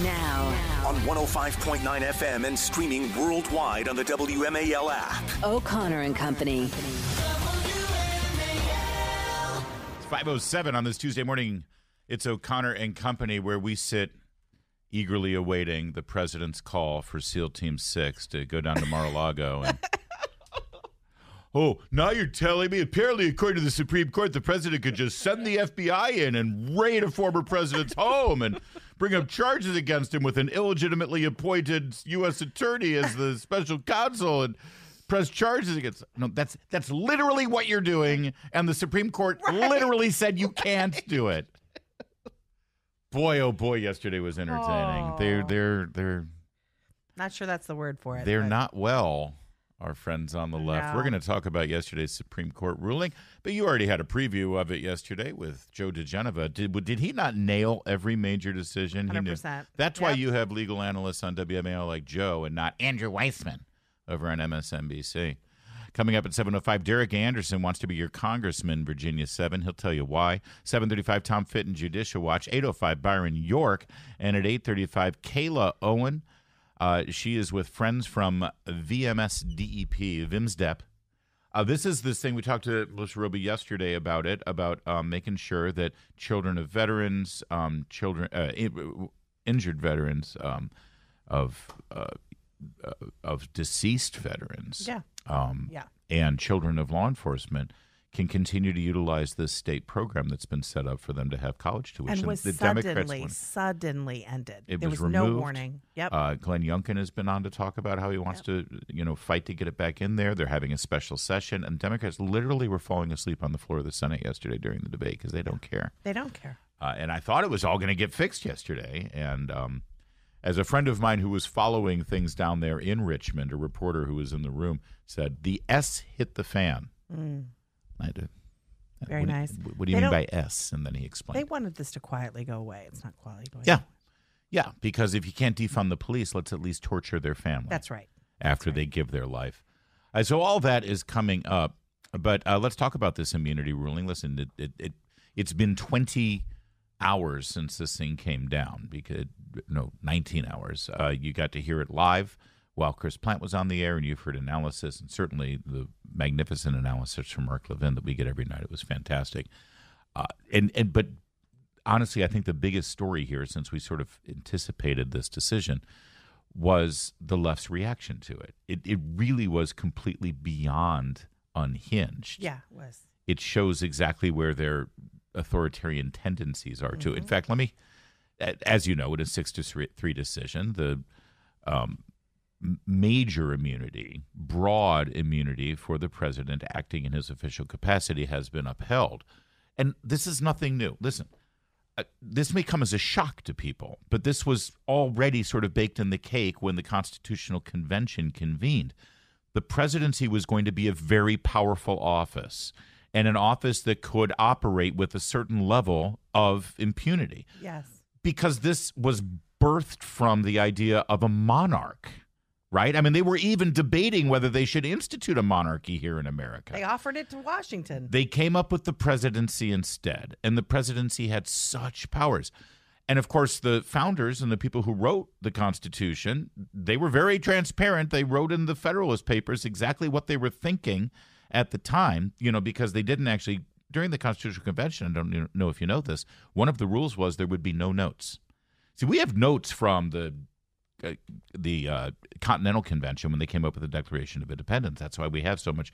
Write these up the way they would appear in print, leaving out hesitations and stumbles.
Now. On 105.9 FM and streaming worldwide on the WMAL app. O'Connor and Company. It's 5:07 on this Tuesday morning. It's O'Connor and Company, where we sit eagerly awaiting the president's call for SEAL Team 6 to go down to Mar-a-Lago. And oh, now you're telling me, apparently, according to the Supreme Court, the president could just send the FBI in and raid a former president's home and bring up charges against him with an illegitimately appointed U.S. attorney as the special counsel and press charges against. No, that's literally what you're doing, and the Supreme Court literally said you can't do it. Boy, oh boy, yesterday was entertaining. Oh. They're Not sure that's the word for it. they're not well, our friends on the left. No. We're going to talk about yesterday's Supreme Court ruling, but you already had a preview of it yesterday with Joe DeGeneva. Did he not nail every major decision? 100%. That's why you have legal analysts on WMAL like Joe and not Andrew Weissman over on MSNBC. Coming up at 7:05, Derek Anderson wants to be your congressman, Virginia 7. He'll tell you why. 7:35, Tom Fitton, Judicial Watch. 8:05, Byron York. And at 8:35, Kayla Owen. She is with friends from VMSDEP. This is this thing we talked to Melissa Roby yesterday about making sure that children of veterans, injured veterans of deceased veterans, and children of law enforcement can continue to utilize this state program that's been set up for them to have college tuition. And was suddenly ended. There was removed. no warning. Yep. Glenn Youngkin has been on to talk about how he wants to, fight to get it back in there. They're having a special session, and Democrats literally were falling asleep on the floor of the Senate yesterday during the debate because they don't care. They don't care. And I thought it was all going to get fixed yesterday, and as a friend of mine who was following things down there in Richmond, a reporter who was in the room, said, the S hit the fan. I did. Very nice. What do you mean by S? And then he explained. They wanted this to quietly go away. It's not quietly going away. Yeah, because if you can't defund the police, let's at least torture their family. That's right. After they give their life. So all that is coming up. But let's talk about this immunity ruling. Listen, it's been 20 hours since this thing came down. 19 hours. You got to hear it live while Chris Plant was on the air, and you've heard analysis, and certainly the magnificent analysis from Mark Levin that we get every night. It was fantastic. But honestly, I think the biggest story here, since we sort of anticipated this decision, was the left's reaction to it. It really was completely beyond unhinged. Yeah, it was. It shows exactly where their authoritarian tendencies are too. In fact, let me, as you know, in a 6-3 decision, the major immunity, broad immunity for the president acting in his official capacity has been upheld. And this is nothing new. Listen, this may come as a shock to people, but this was already sort of baked in the cake when the Constitutional Convention convened. The presidency was going to be a very powerful office, and an office that could operate with a certain level of impunity. Yes. Because this was birthed from the idea of a monarch, right? I mean, they were even debating whether they should institute a monarchy here in America. They offered it to Washington. They came up with the presidency instead, and the presidency had such powers. And, of course, the founders and the people who wrote the Constitution, they were very transparent. They wrote in the Federalist Papers exactly what they were thinking at the time, because they didn't actually, during the Constitutional Convention, I don't know if you know this, one of the rules was there would be no notes. See, we have notes from the Continental Convention when they came up with the Declaration of Independence. That's why we have so much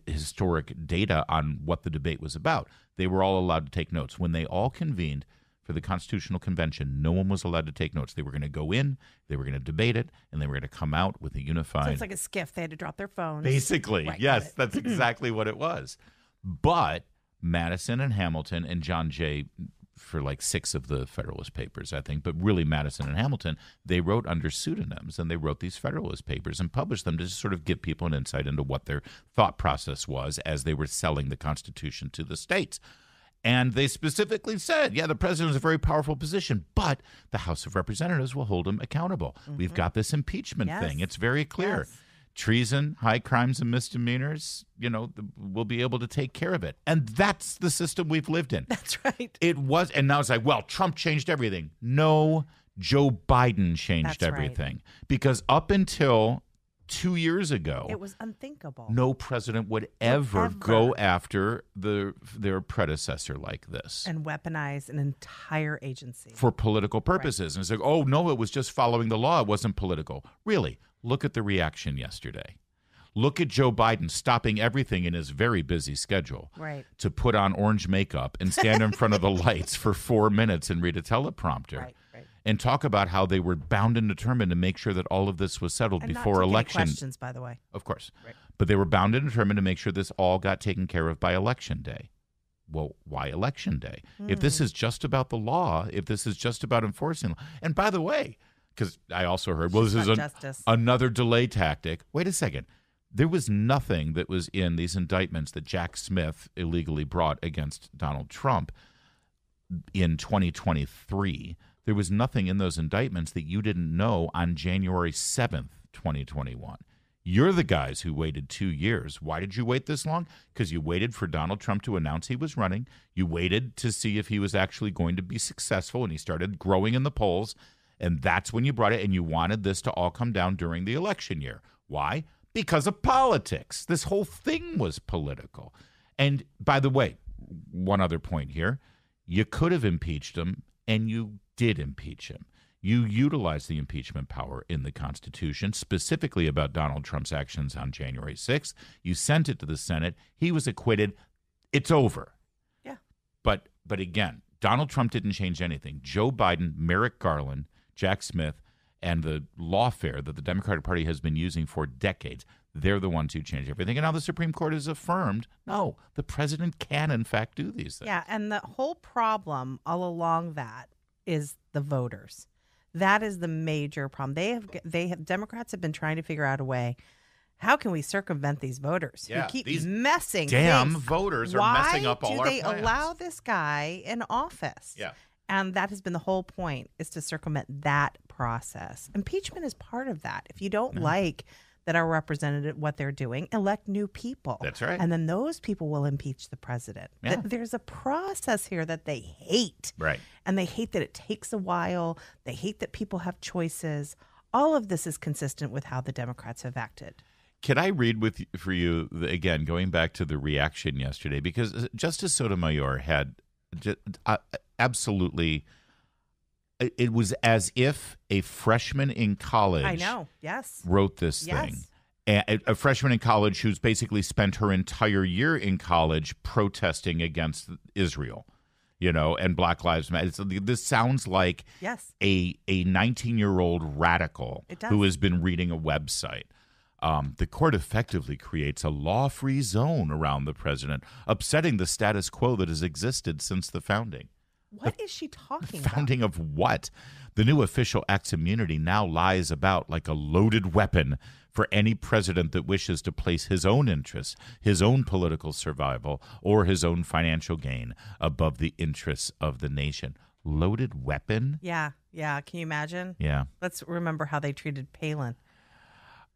historic data on what the debate was about. They were all allowed to take notes. When they all convened for the Constitutional Convention, no one was allowed to take notes. They were going to go in, they were going to debate it, and they were going to come out with a unified... So it's like a skiff. They had to drop their phones. Basically, right, yes, that's exactly what it was. But Madison and Hamilton and John Jay, for like 6 of the Federalist Papers, I think, but really Madison and Hamilton, they wrote under pseudonyms, and they wrote these Federalist Papers and published them to just sort of give people an insight into what their thought process was as they were selling the Constitution to the states. And they specifically said, the president is a very powerful position, but the House of Representatives will hold him accountable. We've got this impeachment thing. It's very clear. Yes. Treason, high crimes and misdemeanors, we'll be able to take care of it. And that's the system we've lived in. That's right. It was, and now it's like, well, Trump changed everything. No, Joe Biden changed That's right. everything. Because up until 2 years ago, It was unthinkable. no president would ever go after their predecessor like this. And weaponize an entire agency. For political purposes. Right. And it's like, oh, no, it was just following the law. It wasn't political. Really, look at the reaction yesterday. Look at Joe Biden stopping everything in his very busy schedule to put on orange makeup and stand in front of the lights for 4 minutes and read a teleprompter. Right. And talk about how they were bound and determined to make sure that all of this was settled and before not take election. Any questions, by the way. Of course. Right. But they were bound and determined to make sure this all got taken care of by Election Day. Well, why Election Day? If this is just about the law, if this is just about enforcing law. And by the way, because I also heard, well, this is another delay tactic. Wait a second. There was nothing that was in these indictments that Jack Smith illegally brought against Donald Trump in 2023. There was nothing in those indictments that you didn't know on January 7th, 2021. You're the guys who waited 2 years. Why did you wait this long? Because you waited for Donald Trump to announce he was running. You waited to see if he was actually going to be successful, and he started growing in the polls, and that's when you brought it, and you wanted this to all come down during the election year. Why? Because of politics. This whole thing was political. And by the way, one other point here, you could have impeached him, and you did impeach him. You utilized the impeachment power in the Constitution, specifically about Donald Trump's actions on January 6th. You sent it to the Senate. He was acquitted. It's over. Yeah. But again, Donald Trump didn't change anything. Joe Biden, Merrick Garland, Jack Smith, and the lawfare that the Democratic Party has been using for decades, they're the ones who change everything. And now the Supreme Court has affirmed, no, the president can, in fact, do these things. Yeah, and the whole problem all along that is the voters. That is the major problem. Democrats have been trying to figure out a way. How can we circumvent these voters? Yeah, we keep these messing. Damn things. voters are messing up all our plans. Why do they allow this guy in office? Yeah. And that has been the whole point, is to circumvent that process. Impeachment is part of that. If you don't like that our representative, what they're doing, elect new people. That's right. And then those people will impeach the president. Yeah. There's a process here that they hate. Right. And they hate that it takes a while. They hate that people have choices. All of this is consistent with how the Democrats have acted. Can I read for you, again, going back to the reaction yesterday? Because Justice Sotomayor had absolutely, it was as if a freshman in college wrote this thing. A freshman in college who's basically spent her entire year in college protesting against Israel, and Black Lives Matter. This sounds like a 19-year-old radical who has been reading a website. The court effectively creates a law-free zone around the president, upsetting the status quo that has existed since the founding. What is she talking about? Founding of what? The new official act's immunity now lies about like a loaded weapon for any president that wishes to place his own interests, his own political survival, or his own financial gain above the interests of the nation. Loaded weapon? Yeah. Can you imagine? Yeah. Let's remember how they treated Palin.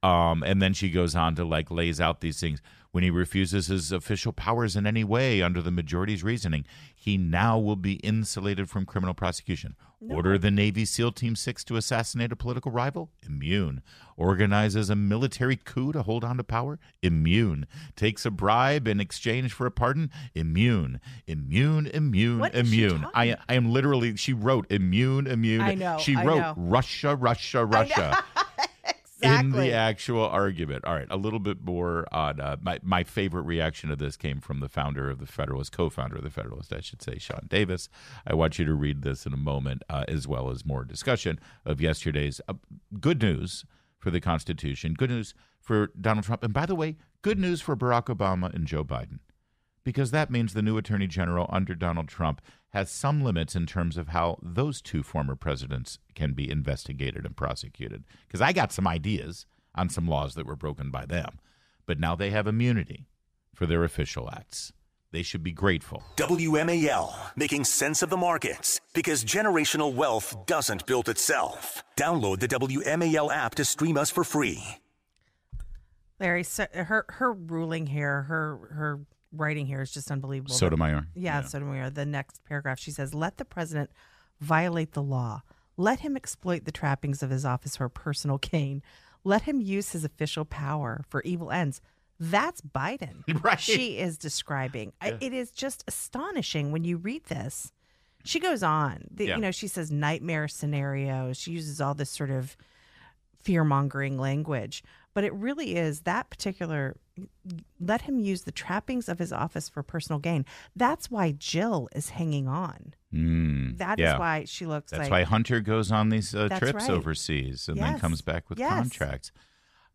And then she goes on to lays out these things. When he refuses his official powers in any way under the majority's reasoning, he now will be insulated from criminal prosecution. No. Order the Navy SEAL Team 6 to assassinate a political rival? Immune. Organizes a military coup to hold on to power? Immune. Takes a bribe in exchange for a pardon? Immune. Immune. What is she talking? I am literally, she wrote immune. I know. She wrote Russia. In the actual argument. All right, a little bit more on my favorite reaction to this came from the founder of the Federalist, co-founder of the Federalist, I should say, Sean Davis. I want you to read this in a moment, as well as more discussion of yesterday's good news for the Constitution, good news for Donald Trump, and by the way, good news for Barack Obama and Joe Biden, because that means the new Attorney General under Donald Trump has some limits in terms of how those two former presidents can be investigated and prosecuted. Because I got some ideas on some laws that were broken by them, but now they have immunity for their official acts. They should be grateful. WMAL, making sense of the markets, because generational wealth doesn't build itself. Download the WMAL app to stream us for free. Larry, so her ruling here, her writing here is just unbelievable. Sotomayor. Yeah, Sotomayor. The next paragraph, she says, let the president violate the law. Let him exploit the trappings of his office for personal gain. Let him use his official power for evil ends. That's Biden. Right. She is describing. Yeah. It is just astonishing when you read this. She goes on. She says nightmare scenarios. She uses all this sort of fear-mongering language. But it really is that particular, let him use the trappings of his office for personal gain. That's why Jill is hanging on. That is why she looks That's why Hunter goes on these trips overseas and then comes back with contracts.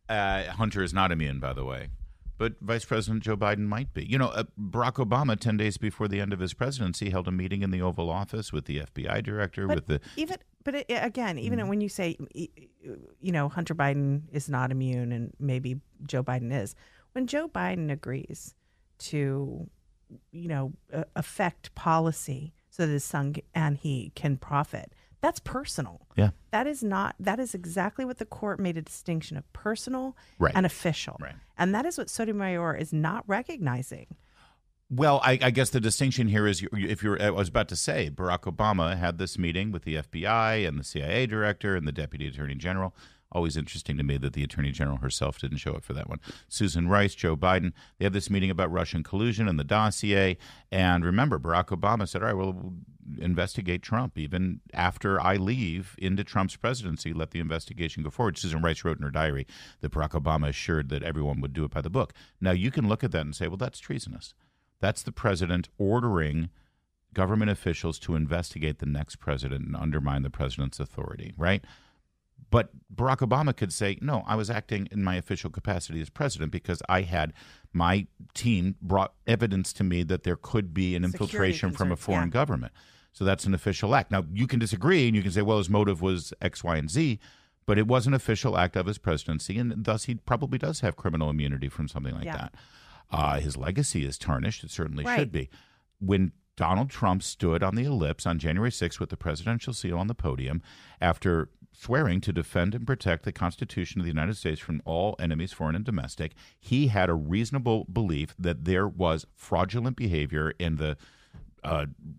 Hunter is not immune, by the way. But Vice President Joe Biden might be. Barack Obama, 10 days before the end of his presidency, held a meeting in the Oval Office with the FBI director. Even when you say, Hunter Biden is not immune and maybe Joe Biden is, when Joe Biden agrees to, affect policy so that his son and he can profit, that's personal. Yeah. That is exactly what the court made a distinction of personal and official. Right. And that is what Sotomayor is not recognizing. Well, I guess the distinction here is I was about to say, Barack Obama had this meeting with the FBI and the CIA director and the Deputy Attorney General. Always interesting to me that the Attorney General herself didn't show up for that one. Susan Rice, Joe Biden, they had this meeting about Russian collusion and the dossier. And remember, Barack Obama said, all right, well, we'll investigate Trump. Even after I leave into Trump's presidency, let the investigation go forward. Susan Rice wrote in her diary that Barack Obama assured that everyone would do it by the book. Now, you can look at that and say, well, that's treasonous. That's the president ordering government officials to investigate the next president and undermine the president's authority, right? But Barack Obama could say, no, I was acting in my official capacity as president because I had my team brought evidence to me that there could be an infiltration from a foreign government. So that's an official act. Now, you can disagree and you can say, well, his motive was X, Y, and Z, but it was an official act of his presidency, and thus he probably does have criminal immunity from something like that. His legacy is tarnished. It certainly should be. When Donald Trump stood on the ellipse on January 6th with the presidential seal on the podium after swearing to defend and protect the Constitution of the United States from all enemies, foreign and domestic, he had a reasonable belief that there was fraudulent behavior in the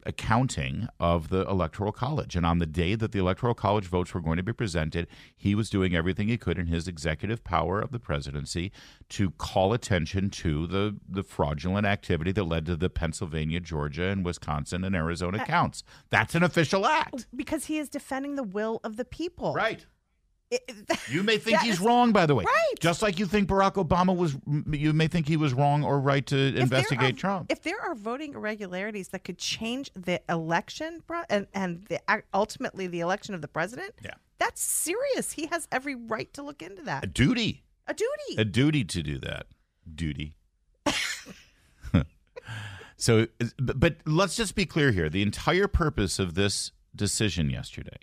accounting of the Electoral College. And on the day that the Electoral College votes were going to be presented, he was doing everything he could in his executive power of the presidency to call attention to the fraudulent activity that led to the Pennsylvania, Georgia, and Wisconsin and Arizona counts. That's an official act. Because he is defending the will of the people. Right. You may think he's wrong, by the way. Right. Just like you think Barack Obama you may think he was wrong or right to investigate Trump. If there are voting irregularities that could change the election and ultimately the election of the president, that's serious. He has every right to look into that. A duty. A duty. A duty to do that. Duty. So, but let's just be clear here. The entire purpose of this decision yesterday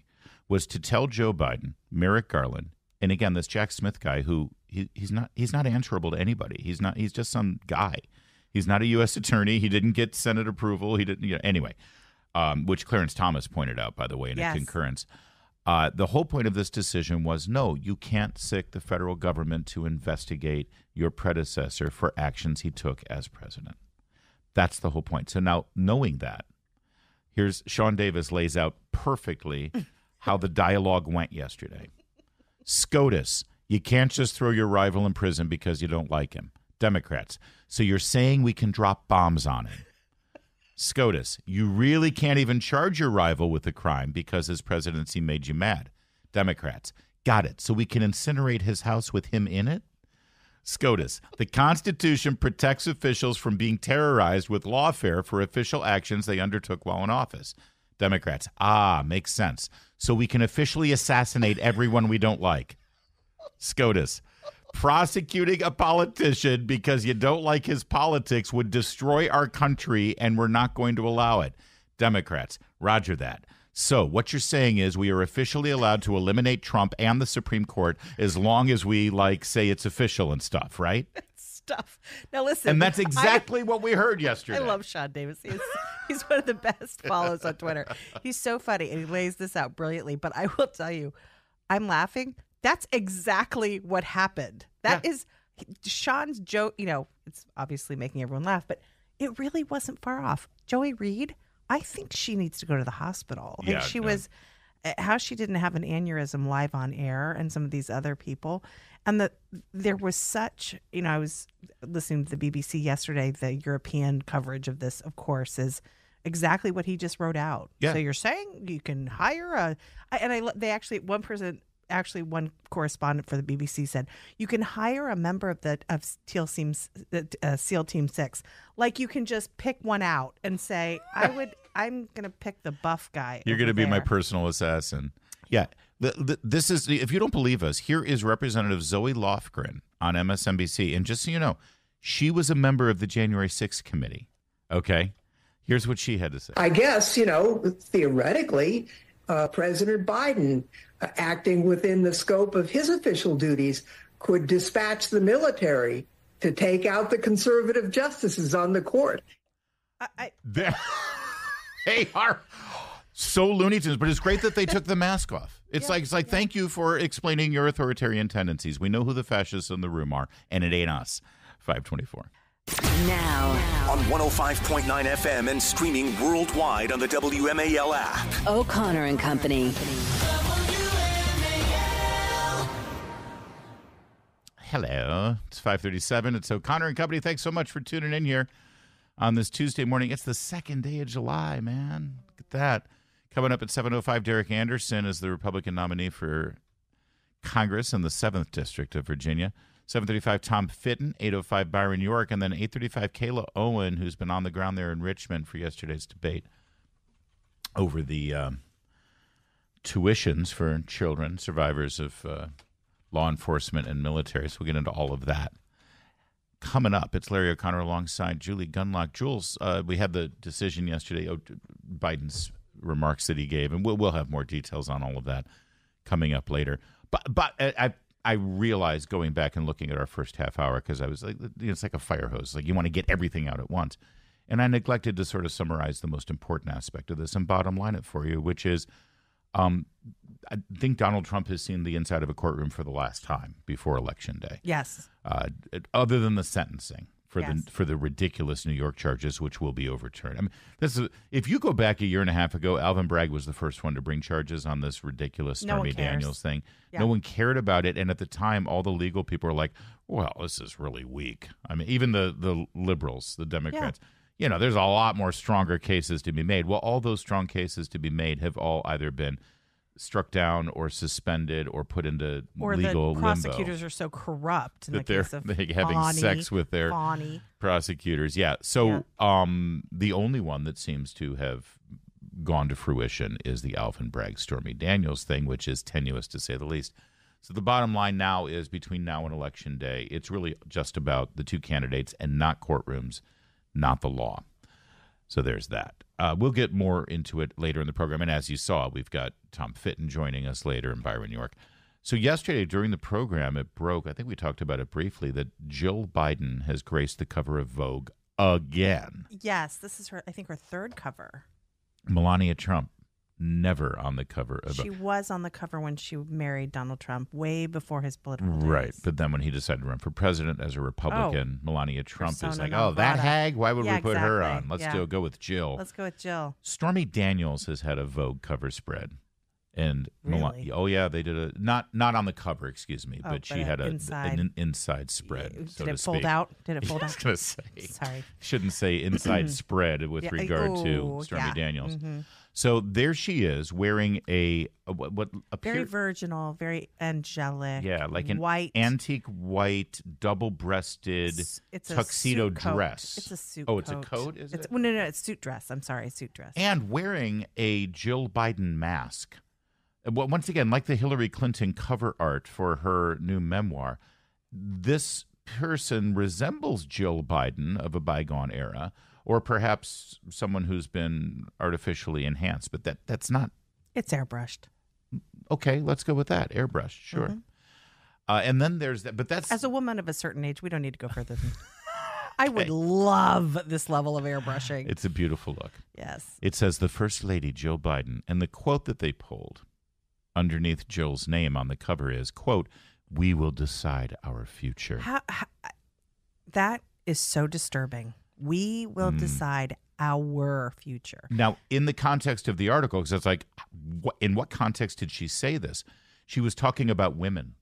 was to tell Joe Biden, Merrick Garland, and again, this Jack Smith guy who he's not answerable to anybody. He's just some guy. He's not a U.S. attorney. He didn't get Senate approval. He didn't, anyway, which Clarence Thomas pointed out, by the way, in a concurrence. The whole point of this decision was, no, you can't sic the federal government to investigate your predecessor for actions he took as president. That's the whole point. So now, knowing that, here's Sean Davis lays out perfectly how the dialogue went yesterday. SCOTUS, you can't just throw your rival in prison because you don't like him. Democrats, so you're saying we can drop bombs on him. SCOTUS, you really can't even charge your rival with a crime because his presidency made you mad. Democrats, got it. So we can incinerate his house with him in it? SCOTUS, the Constitution protects officials from being terrorized with lawfare for official actions they undertook while in office. Democrats, makes sense. So we can officially assassinate everyone we don't like. SCOTUS, prosecuting a politician because you don't like his politics would destroy our country, and we're not going to allow it. Democrats, roger that. So what you're saying is we are officially allowed to eliminate Trump and the Supreme Court as long as we, say it's official and stuff, right? Stuff. Now listen. And that's exactly what we heard yesterday. I love Sean Davis. He's one of the best follows on Twitter. He's so funny, and he lays this out brilliantly. But I will tell you, I'm laughing. That's exactly what happened. That is Sean's joke. It's obviously making everyone laugh, but it really wasn't far off. Joey Reid, I think she needs to go to the hospital. how she didn't have an aneurysm live on air and some of these other people. And there was such, I was listening to the BBC yesterday, the European coverage of this, of course, is exactly what he just wrote out. Yeah. So you're saying you can hire one correspondent for the BBC said you can hire a member of SEAL Team 6. Like you can just pick one out and say, I'm going to pick the buff guy. You're going to be my personal assassin. Yeah. This is, if you don't believe us, here is Representative Zoe Lofgren on MSNBC. And just so you know, she was a member of the January 6th committee. Okay. Here's what she had to say. I guess, theoretically, President Biden, acting within the scope of his official duties, could dispatch the military to take out the conservative justices on the court. They are so Looney Tunes, but it's great that they took the mask off. It's like thank you for explaining your authoritarian tendencies. We know who the fascists in the room are, and it ain't us. 524. Now on 105.9 FM and streaming worldwide on the WMAL app. O'Connor and Company. Hello. It's 5:37. It's O'Connor and Company. Thanks so much for tuning in here on this Tuesday morning. It's the second day of July, man. Look at that. Coming up at 7:05, Derek Anderson is the Republican nominee for Congress in the 7th District of Virginia. 7:35, Tom Fitton. 8:05, Byron York. And then 8:35, Kayla Owen, who's been on the ground there in Richmond for yesterday's debate over the tuitions for children, survivors of law enforcement and military. So we'll get into all of that. Coming up, it's Larry O'Connor alongside Julie Gunlock. Jules, we had the decision yesterday, Biden's remarks that he gave, and we'll have more details on all of that coming up later. But I realized going back and looking at our first half hour, because I was like, it's like a fire hose. Like you want to get everything out at once. And I neglected to sort of summarize the most important aspect of this and bottom line it for you, which is I think Donald Trump has seen the inside of a courtroom for the last time before Election Day. Yes. Other than the sentencing for the ridiculous New York charges, which will be overturned. I mean, if you go back a year and a half ago, Alvin Bragg was the first one to bring charges on this ridiculous Stormy Daniels thing. Yeah. No one cared about it, and at the time, all the legal people were like, "Well, this is really weak." I mean, even the liberals, the Democrats. Yeah. There's a lot more stronger cases to be made. Well, all those strong cases to be made have all either been struck down or suspended or put into legal limbo. Or the prosecutors are so corrupt in that the case of they're having sex with their prosecutors. Yeah. So the only one that seems to have gone to fruition is the Alvin Bragg Stormy Daniels thing, which is tenuous to say the least. So the bottom line now is between now and Election Day, it's really just about the two candidates and not courtrooms, not the law. So there's that. We'll get more into it later in the program. And as you saw, we've got Tom Fitton joining us later and Byron York. So yesterday during the program, it broke, I think we talked about it briefly, that Jill Biden has graced the cover of Vogue again. Yes, this is her third cover. Melania Trump, never on the cover of She was on the cover when she married Donald Trump, way before his political days. Right, but then when he decided to run for president as a Republican, Melania Trump is like, that hag? Why would we put her on? Let's go with Jill. Let's go with Jill. Stormy Daniels has had a Vogue cover spread. And really? They did a not on the cover, excuse me, but she had an inside spread. Did it fold out? I was going to say, sorry, shouldn't say inside spread with regard to Stormy Daniels. Mm-hmm. So there she is wearing what appears very virginal, very angelic, like an white, antique white, double-breasted tuxedo dress. It's a suit. Oh, it's a coat. Is it? No, it's suit dress. I'm sorry, suit dress. And wearing a Jill Biden mask. Once again, like the Hillary Clinton cover art for her new memoir, this person resembles Jill Biden of a bygone era, or perhaps someone who's been artificially enhanced, but that's not. It's airbrushed. Okay, let's go with that. Airbrushed, sure. Mm-hmm. And then there's that, but that's as a woman of a certain age, we don't need to go further than. I would love this level of airbrushing. It's a beautiful look. Yes. It says the First Lady Jill Biden, and the quote that they pulled underneath Jill's name on the cover is, quote, "We will decide our future." That is so disturbing. We will decide our future. Now, in the context of the article, because it's like, in what context did she say this? She was talking about women.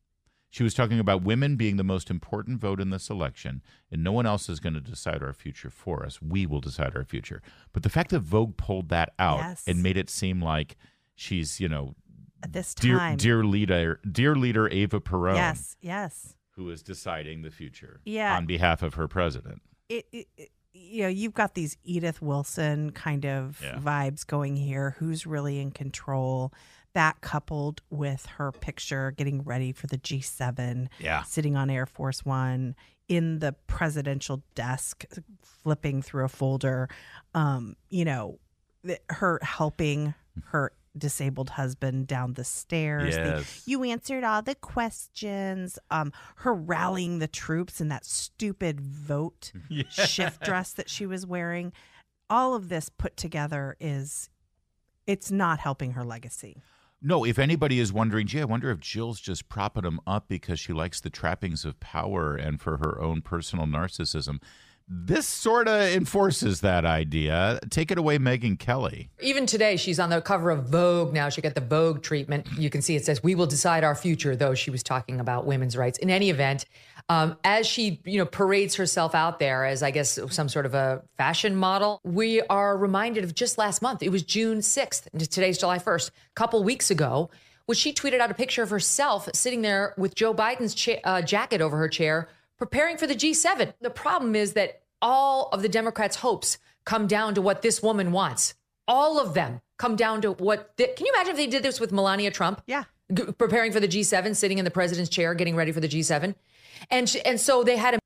She was talking about women being the most important vote in this election, and no one else is going to decide our future for us. We will decide our future. But the fact that Vogue pulled that out and made it seem like she's, at this time, dear leader Eva Peron, yes, who is deciding the future Yeah. on behalf of her president. You've got these Edith Wilson kind of vibes going here. Who's really in control? That coupled with her picture getting ready for the G7, sitting on Air Force One in the presidential desk, flipping through a folder, her helping her disabled husband down the stairs. Yes. You answered all the questions. Her rallying the troops in that stupid vote shift dress that she was wearing. All of this put together it's not helping her legacy. No, if anybody is wondering, I wonder if Jill's just propping him up because she likes the trappings of power and for her own personal narcissism. This sort of enforces that idea. Take it away, Megyn Kelly. Even today, she's on the cover of Vogue now. She got the Vogue treatment. You can see it says, "We will decide our future," though she was talking about women's rights. In any event, as she parades herself out there as, I guess, some sort of a fashion model, we are reminded of just last month. It was June 6th. Today's July 1st. A couple weeks ago, when she tweeted out a picture of herself sitting there with Joe Biden's jacket over her chair, preparing for the G7. The problem is that all of the Democrats' hopes come down to what this woman wants. All of them come down to what... Can you imagine if they did this with Melania Trump? Yeah. Preparing for the G7, sitting in the president's chair, getting ready for the G7. And so they had...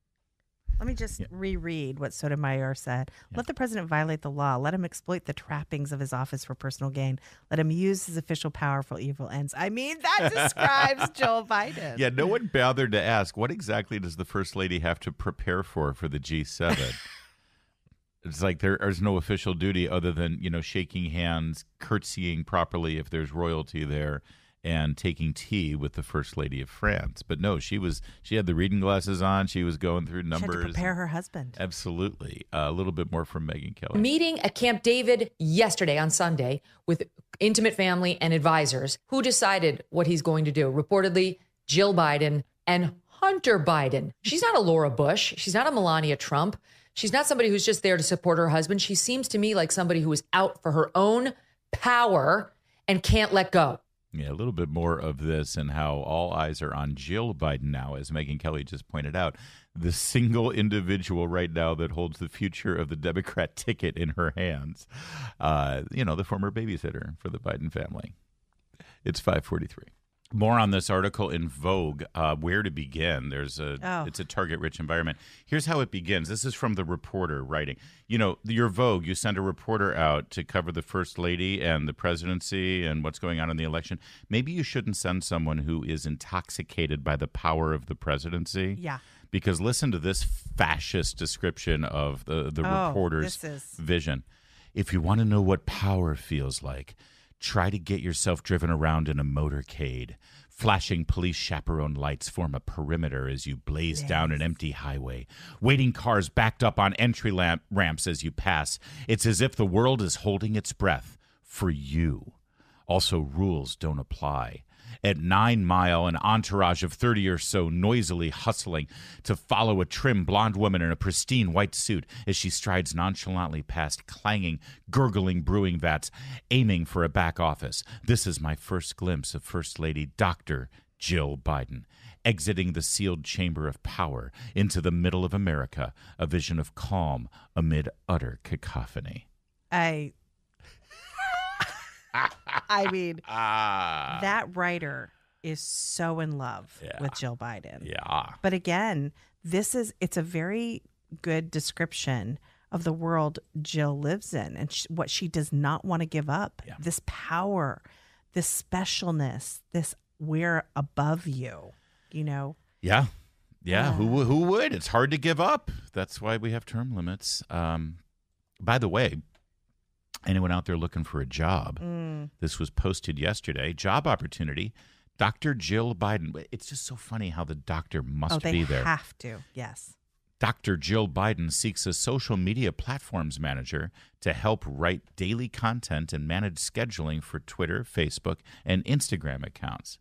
Let me just reread what Sotomayor said. Let the president violate the law. Let him exploit the trappings of his office for personal gain. Let him use his official power for evil ends. I mean, that describes Joe Biden. Yeah, no one bothered to ask, what exactly does the First Lady have to prepare for the G7? It's like there's no official duty other than, shaking hands, curtsying properly if there's royalty there, and taking tea with the First Lady of France. But no, she had the reading glasses on. She was going through numbers. She had to prepare her husband. Absolutely. A little bit more from Megyn Kelly. Meeting at Camp David yesterday on Sunday with intimate family and advisors who decided what he's going to do. Reportedly, Jill Biden and Hunter Biden. She's not a Laura Bush. She's not a Melania Trump. She's not somebody who's just there to support her husband. She seems to me like somebody who is out for her own power and can't let go. Yeah, a little bit more of this and how all eyes are on Jill Biden now, as Megyn Kelly just pointed out. The single individual right now that holds the future of the Democrat ticket in her hands. The former babysitter for the Biden family. It's 5:43. More on this article in Vogue, where to begin. It's a target-rich environment. Here's how it begins. This is from the reporter writing. Your Vogue, you send a reporter out to cover the First Lady and the presidency and what's going on in the election. Maybe you shouldn't send someone who is intoxicated by the power of the presidency. Yeah. Because listen to this fascist description of the reporter's vision. If you want to know what power feels like, try to get yourself driven around in a motorcade. Flashing police chaperone lights form a perimeter as you blaze down an empty highway. Waiting cars backed up on entry ramps as you pass. It's as if the world is holding its breath for you. Also, rules don't apply. At 9 Mile, an entourage of 30 or so noisily hustling to follow a trim blonde woman in a pristine white suit as she strides nonchalantly past clanging, gurgling brewing vats, aiming for a back office. This is my first glimpse of First Lady Dr. Jill Biden, exiting the sealed chamber of power into the middle of America, a vision of calm amid utter cacophony. I mean, that writer is so in love with Jill Biden. Yeah. But again, it's a very good description of the world Jill lives in and what she does not want to give up. Yeah. This power, this specialness, this we're above you, Yeah. Yeah. Who would? It's hard to give up. That's why we have term limits. By the way, anyone out there looking for a job? This was posted yesterday. Job opportunity, Dr. Jill Biden. It's just so funny how the doctor must be there. They have to, yes. Dr. Jill Biden seeks a social media platforms manager to help write daily content and manage scheduling for Twitter, Facebook, and Instagram accounts.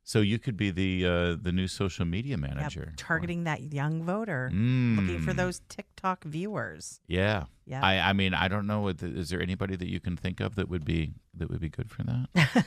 So you could be the new social media manager, targeting that young voter, looking for those TikTok viewers. Yeah. Yeah. I mean, I don't know. Is there anybody that you can think of that would be good for that?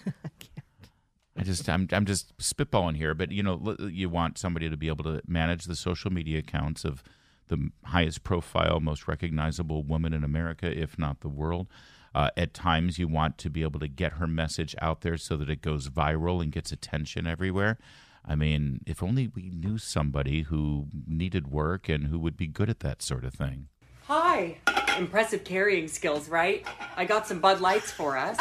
I'm just spitballing here, but you want somebody to be able to manage the social media accounts of the highest profile, most recognizable woman in America, if not the world. At times, you want to be able to get her message out there so that it goes viral and gets attention everywhere. I mean, if only we knew somebody who needed work and who would be good at that sort of thing. Hi. Impressive carrying skills, right? I got some Bud Lights for us.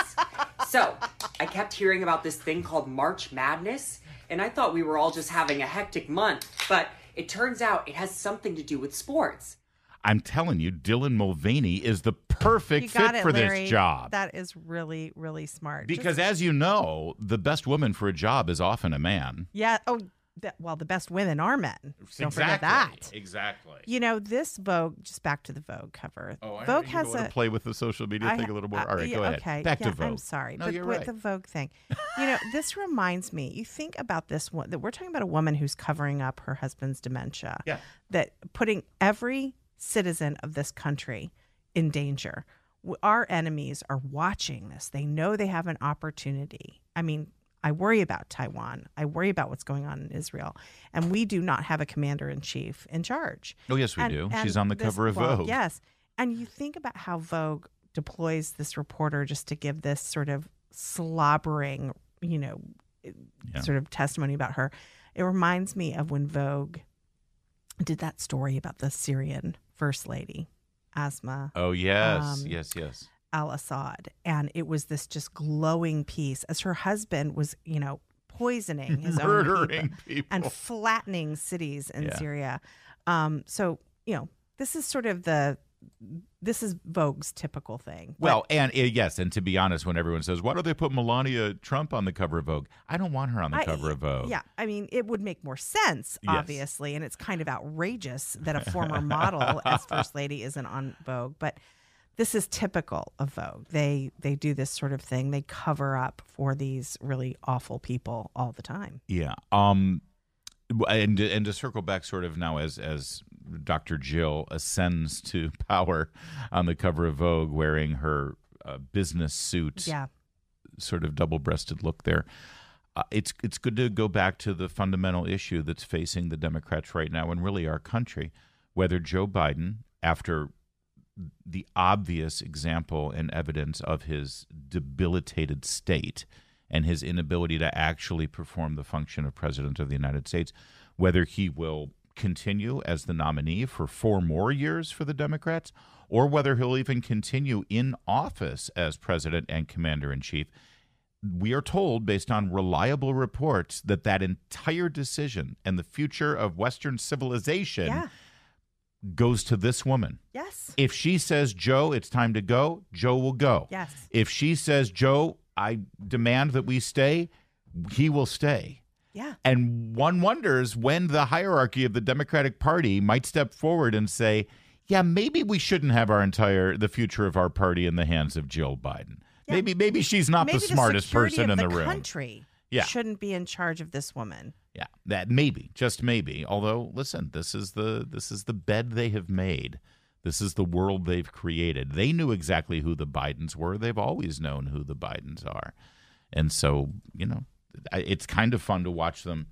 So, I kept hearing about this thing called March Madness, and I thought we were all just having a hectic month, but it turns out it has something to do with sports. I'm telling you, Dylan Mulvaney is the perfect fit for Larry. this job. That is really, really smart. Because as you know, the best woman for a job is often a man. Yeah. Oh, the best women are men. Don't forget that. Exactly. This Vogue, just back to the Vogue cover. Vogue has a play with the social media thing a little more. All right, go ahead. Okay. Back to Vogue. I'm sorry, no, but you're with right. the Vogue thing, this reminds me. You think about this one that we're talking about a woman who's covering up her husband's dementia. Yeah. That putting every citizen of this country in danger. Our enemies are watching this. They know they have an opportunity. I mean, I worry about Taiwan. I worry about what's going on in Israel. And we do not have a commander-in-chief in charge. Oh, yes, we do. She's on the cover of Vogue. Yes. And you think about how Vogue deploys this reporter just to give this sort of slobbering, sort of testimony about her. It reminds me of when Vogue did that story about the Syrian first lady, Asma. Oh, yes. Yes. Al-Assad. And it was this just glowing piece as her husband was, poisoning his murdering own people and flattening cities in Syria. This is sort of this is Vogue's typical thing. Well, and to be honest, when everyone says, why do they put Melania Trump on the cover of Vogue? I don't want her on the cover of Vogue. Yeah, I mean, it would make more sense, obviously, and it's kind of outrageous that a former model as First Lady isn't on Vogue, but this is typical of Vogue. They do this sort of thing. They cover up for these really awful people all the time. Yeah. And to circle back sort of now as Dr. Jill ascends to power on the cover of Vogue wearing her business suit, sort of double-breasted look there. It's good to go back to the fundamental issue that's facing the Democrats right now and really our country, whether Joe Biden, after the obvious example and evidence of his debilitated state and his inability to actually perform the function of President of the United States, whether he will continue as the nominee for 4 more years for the Democrats, or whether he'll even continue in office as President and Commander-in-Chief. We are told, based on reliable reports, that entire decision and the future of Western civilization goes to this woman. Yes. If she says, Joe, it's time to go, Joe will go. Yes. If she says, Joe, I demand that we stay, he will stay. Yeah. And one wonders when the hierarchy of the Democratic Party might step forward and say, yeah, maybe we shouldn't have the future of our party in the hands of Jill Biden. Yeah. Maybe she's not the smartest person in the room. Country shouldn't be in charge of this woman. Yeah, that maybe, just maybe. Although, listen, this is the bed they have made. This is the world they've created. They knew exactly who the Bidens were. They've always known who the Bidens are. And so, it's kind of fun to watch them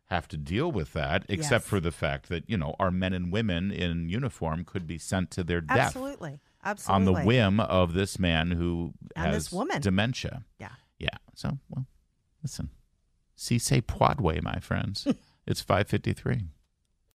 have to deal with that, except for the fact that, our men and women in uniform could be sent to their death. Absolutely. On the whim of this man who has dementia. Yeah. Yeah. So, well, listen. Si c'est Broadway, my friends. It's 5:53.